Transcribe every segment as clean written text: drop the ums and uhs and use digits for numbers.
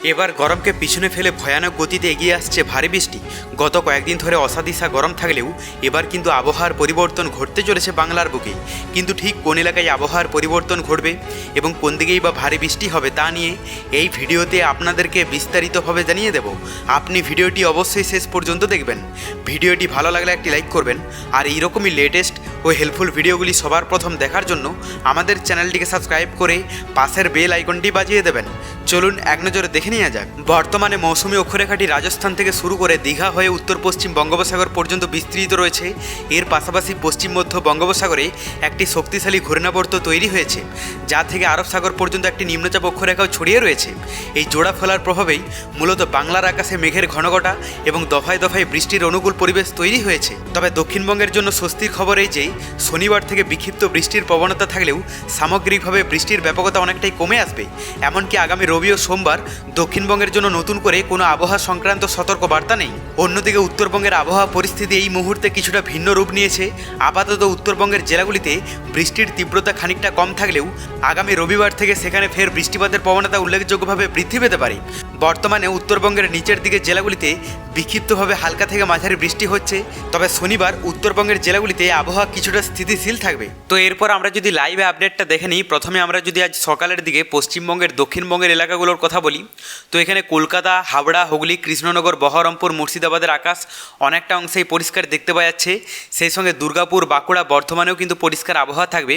এবার গরমকে পিছনে ফেলে ভয়ানক গতিতে এগিয়ে আসছে ভারী বৃষ্টি। গত কয়েকদিন ধরে অসাদিসা গরম থাকলেও এবার কিন্তু আবহাওয়ার পরিবর্তন ঘটতে চলেছে বাংলার বুকে। কিন্তু ঠিক কোন এলাকায় আবহাওয়ার পরিবর্তন ঘটবে এবং কোন দিকেই বা ভারী বৃষ্টি হবে তা নিয়ে এই ভিডিওতে আপনাদেরকে বিস্তারিতভাবে জানিয়ে দেব। আপনি ভিডিওটি অবশ্যই শেষ পর্যন্ত দেখবেন। ভিডিওটি ভালো লাগলে একটি লাইক করবেন, আর এইরকমই লেটেস্ট ও হেল্পফুল ভিডিওগুলি সবার প্রথম দেখার জন্য আমাদের চ্যানেলটিকে সাবস্ক্রাইব করে পাশের বেল আইকনটি বাজিয়ে দেবেন। চলুন এক নজরে দেখে নেওয়া যাক। বর্তমানে মৌসুমী অক্ষরেখাটি রাজস্থান থেকে শুরু করে দীঘা হয়ে উত্তর পশ্চিম বঙ্গোপসাগর পর্যন্ত বিস্তৃত রয়েছে। এর পাশাপাশি পশ্চিম মধ্য বঙ্গোপসাগরে একটি শক্তিশালী ঘূর্ণাবর্ত তৈরি হয়েছে, যা থেকে আরব সাগর পর্যন্ত একটি নিম্নচাপ অক্ষরেখাও ছড়িয়ে রয়েছে। এই জোড়া ফেলার প্রভাবেই মূলত বাংলার আকাশে মেঘের ঘনঘটা এবং দফায় দফায় বৃষ্টির অনুকূল পরিবেশ তৈরি হয়েছে। তবে দক্ষিণবঙ্গের জন্য স্বস্তির খবর এই যে শনিবার থেকে বিক্ষিপ্ত বৃষ্টির প্রবণতা থাকলেও সামগ্রিকভাবে বৃষ্টির ব্যাপকতা অনেকটাই কমে আসবে। এমনকি আগামী রবি ও সোমবার দক্ষিণবঙ্গের জন্য নতুন করে কোনো আবহাওয়া সংক্রান্ত সতর্কবার্তা নেই। অন্যদিকে উত্তরবঙ্গের আবহাওয়া পরিস্থিতি এই মুহূর্তে কিছুটা ভিন্ন রূপ নিয়েছে। আপাতত উত্তরবঙ্গের জেলাগুলিতে বৃষ্টির তীব্রতা খানিকটা কম থাকলেও আগামী রবিবার থেকে সেখানে ফের বৃষ্টিপাতের প্রবণতা উল্লেখযোগ্যভাবে বৃদ্ধি পেতে পারে। বর্তমানে উত্তরবঙ্গের নিচের দিকে জেলাগুলিতে বিক্ষিপ্তভাবে হালকা থেকে মাঝারি বৃষ্টি হচ্ছে। তবে শনিবার উত্তরবঙ্গের জেলাগুলিতে আবহাওয়া কিছুটা স্থিতিশীল থাকবে। তো এরপর আমরা যদি লাইভে আপডেটটা দেখে নিই, প্রথমে আমরা যদি আজ সকালের দিকে পশ্চিমবঙ্গের দক্ষিণবঙ্গের এলাকাগুলোর কথা বলি, তো এখানে কলকাতা, হাওড়া, হুগলি, কৃষ্ণনগর, বহরমপুর, মুর্শিদাবাদের আকাশ অনেকটা অংশেই পরিষ্কার দেখতে পাওয়া যাচ্ছে। সেই সঙ্গে দুর্গাপুর, বাঁকুড়া, বর্ধমানেও কিন্তু পরিষ্কার আবহাওয়া থাকবে।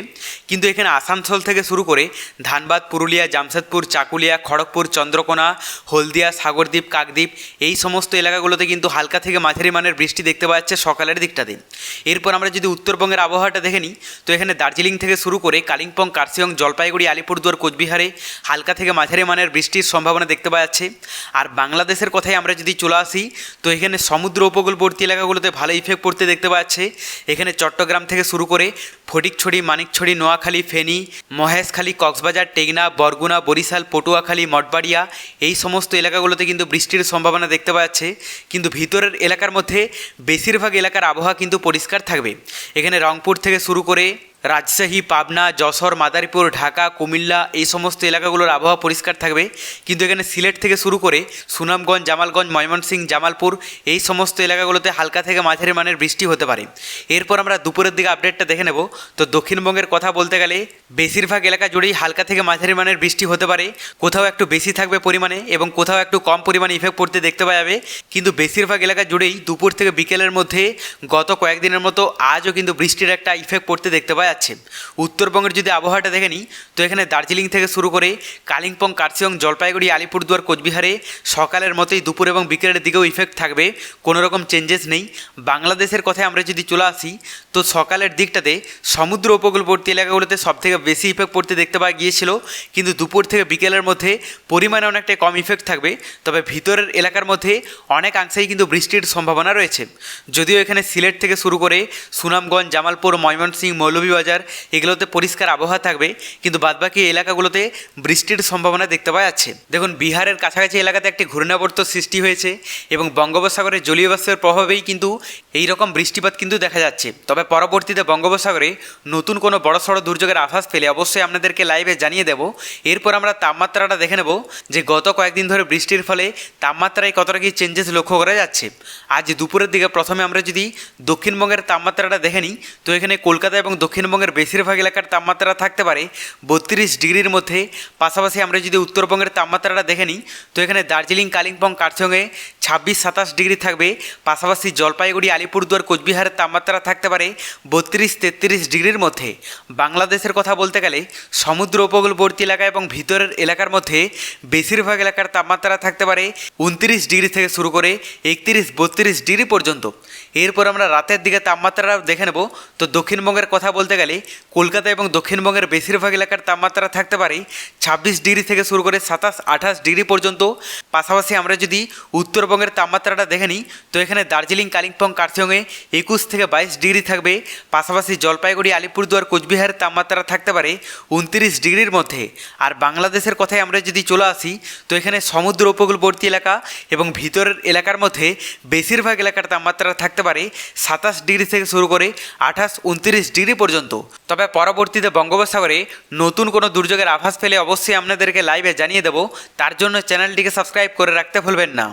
কিন্তু এখানে আসানসোল থেকে শুরু করে ধানবাদ, পুরুলিয়া, জামশেদপুর, চাকুলিয়া, খড়গপুর, চন্দ্রকোনা, হলদিয়া, সাগরদ্বীপ, কাকদ্বীপ এই সমস্ত এলাকাগুলোতে কিন্তু হালকা থেকে মাঝারি মানের বৃষ্টি দেখতে পাওয়া যাচ্ছে সকালের দিকটাতে। এরপর আমরা যদি উত্তরবঙ্গের আবহাওয়াটা দেখে নিই, তো এখানে দার্জিলিং থেকে শুরু করে কালিম্পং, কার্শিয়ং, জলপাইগুড়ি, আলিপুরদুয়ার, কোচবিহারে হালকা থেকে মাঝারি মানের বৃষ্টির সম্ভাবনা দেখতে পাওয়া যাচ্ছে। আর বাংলাদেশের কথায় আমরা যদি চলে আসি, তো এখানে সমুদ্র উপকূলবর্তী এলাকাগুলোতে ভালো ইফেক্ট পড়তে দেখতে পাওয়া যাচ্ছে। এখানে চট্টগ্রাম থেকে শুরু করে ফটিকছড়ি, মানিকছড়ি, নোয়াখালী, ফেনী, মহেশখালী, কক্সবাজার, টেকনা, বরগুনা, বরিশাল, পটুয়াখালী, মঠবাড়িয়া এই সমস্ত এলাকাগুলোতে কিন্তু বৃষ্টির সম্ভাবনা দেখতে পাওয়া যাচ্ছে। কিন্তু ভিতরের এলাকার মধ্যে বেশিরভাগ এলাকার আবহাওয়া কিন্তু পরিষ্কার থাকবে। এখানে রংপুর থেকে শুরু করে রাজশাহী, পাবনা, যশোর, মাদারীপুর, ঢাকা, কুমিল্লা এই সমস্ত এলাকাগুলোর আবহাওয়া পরিষ্কার থাকবে। কিন্তু এখানে সিলেট থেকে শুরু করে সুনামগঞ্জ, জামালগঞ্জ, ময়মনসিংহ, জামালপুর এই সমস্ত এলাকাগুলোতে হালকা থেকে মাঝারি মানের বৃষ্টি হতে পারে। এরপর আমরা দুপুরের দিকে আপডেটটা দেখে নেব। তো দক্ষিণবঙ্গের কথা বলতে গেলে বেশিরভাগ এলাকা জুড়েই হালকা থেকে মাঝারি মানের বৃষ্টি হতে পারে। কোথাও একটু বেশি থাকবে পরিমাণে এবং কোথাও একটু কম পরিমাণে ইফেক্ট পড়তে দেখতে পাওয়া যাবে। কিন্তু বেশিরভাগ এলাকা জুড়েই দুপুর থেকে বিকেলের মধ্যে গত কয়েকদিনের মতো আজও কিন্তু বৃষ্টির একটা ইফেক্ট পড়তে দেখতে পাওয়া যাচ্ছে। উত্তরবঙ্গের যদি আবহাওয়াটা দেখে নিই, তো এখানে দার্জিলিং থেকে শুরু করে কালিম্পং, কার্শিয়ং, জলপাইগুড়ি, আলিপুরদুয়ার, কোচবিহারে সকালের মতোই দুপুর এবং বিকেলের দিকেও ইফেক্ট থাকবে, কোনো রকম চেঞ্জেস নেই। বাংলাদেশের কথায় আমরা যদি চলে আসি, তো সকালের দিকটাতে সমুদ্র উপকূলবর্তী এলাকাগুলোতে সবথেকে বেশি ইফেক্ট পড়তে দেখতে পাওয়া গিয়েছিল। কিন্তু দুপুর থেকে বিকেলের মধ্যে পরিমাণে অনেকটাই কম ইফেক্ট থাকবে। তবে ভিতরের এলাকার মধ্যে অনেকাংশেই কিন্তু বৃষ্টির সম্ভাবনা রয়েছে। যদিও এখানে সিলেট থেকে শুরু করে সুনামগঞ্জ, জামালপুর, ময়মনসিংহ, মৌলভীবাজার এগুলোতে পরিষ্কার আবহাওয়া থাকবে, কিন্তু বাদবাকি এলাকাগুলোতে বৃষ্টির সম্ভাবনা দেখতে পাওয়া যাচ্ছে। দেখুন, বিহারের কাছাকাছি এলাকাতে একটি ঘূর্ণাবর্ত সৃষ্টি হয়েছে এবং বঙ্গোপসাগরে জলীয় বাষ্পের প্রভাবেই কিন্তু এই রকম বৃষ্টিপাত কিন্তু দেখা যাচ্ছে। তবে পরবর্তীতে বঙ্গোপসাগরে নতুন কোনো বড়সড় দুর্যোগের আভাস পেলে অবশ্যই আপনাদেরকে লাইভে জানিয়ে দেব। এরপর আমরা তাপমাত্রাটা দেখে নেব যে গত কয়েকদিন ধরে বৃষ্টির ফলে তাপমাত্রায় কতটা কি চেঞ্জেস লক্ষ্য করা যাচ্ছে। আজ দুপুরের দিকে প্রথমে আমরা যদি দক্ষিণবঙ্গের তাপমাত্রাটা দেখে নিই, তো এখানে কলকাতা এবং দক্ষিণবঙ্গের বেশিরভাগ এলাকার তাপমাত্রা থাকতে পারে 32 ডিগ্রির মধ্যে। পাশাপাশি আমরা যদি উত্তরবঙ্গের তাপমাত্রাটা দেখে নিই, তো এখানে দার্জিলিং, কালিম্পং, কার্শিয়ংয়ে 26-27 ডিগ্রি থাকবে। পাশাপাশি জলপাইগুড়ি, আলিপুরদুয়ার, কোচবিহারের তাপমাত্রা থাকতে পারে 32-33 ডিগ্রির মধ্যে। বাংলাদেশের কথা বলতে গেলে সমুদ্র উপকূলবর্তী এলাকা এবং ভিতরের এলাকার মধ্যে বেশিরভাগ এলাকার তাপমাত্রা থাকতে পারে 29 ডিগ্রি থেকে শুরু করে 31-32 ডিগ্রি পর্যন্ত। এরপর আমরা রাতের দিকে তাপমাত্রাটা দেখে নেব। তো দক্ষিণবঙ্গের কথা বলতে গেলে কলকাতা এবং দক্ষিণবঙ্গের বেশিরভাগ এলাকার তাপমাত্রা থাকতে পারে 26 ডিগ্রি থেকে শুরু করে 27-28 ডিগ্রি পর্যন্ত। পাশাপাশি আমরা যদি উত্তরবঙ্গের তাপমাত্রাটা দেখে নিই, তো এখানে দার্জিলিং, কালিম্পং, কার্শিয়ংয়ে 21-22 ডিগ্রি থাকবে। পাশাপাশি জলপাইগুড়ি, আলিপুরদুয়ার, কোচবিহারের তাপমাত্রা থাকতে পারে 29 ডিগ্রির মধ্যে। আর বাংলাদেশের কথায় আমরা যদি চলে আসি, তো এখানে সমুদ্র উপকূলবর্তী এলাকা এবং ভিতরের এলাকার মধ্যে বেশিরভাগ এলাকার তাপমাত্রা থাকতে পারে 27 ডিগ্রি থেকে শুরু করে 28-29 ডিগ্রি পর্যন্ত। পর্যন্ত। তবে পরবর্তীতে বঙ্গোপসাগরে নতুন কোনো দুর্যোগের আভাস পেলে অবশ্যই আপনাদেরকে লাইভে জানিয়ে দেবো। তার জন্য চ্যানেলটিকে সাবস্ক্রাইব করে রাখতে ভুলবেন না।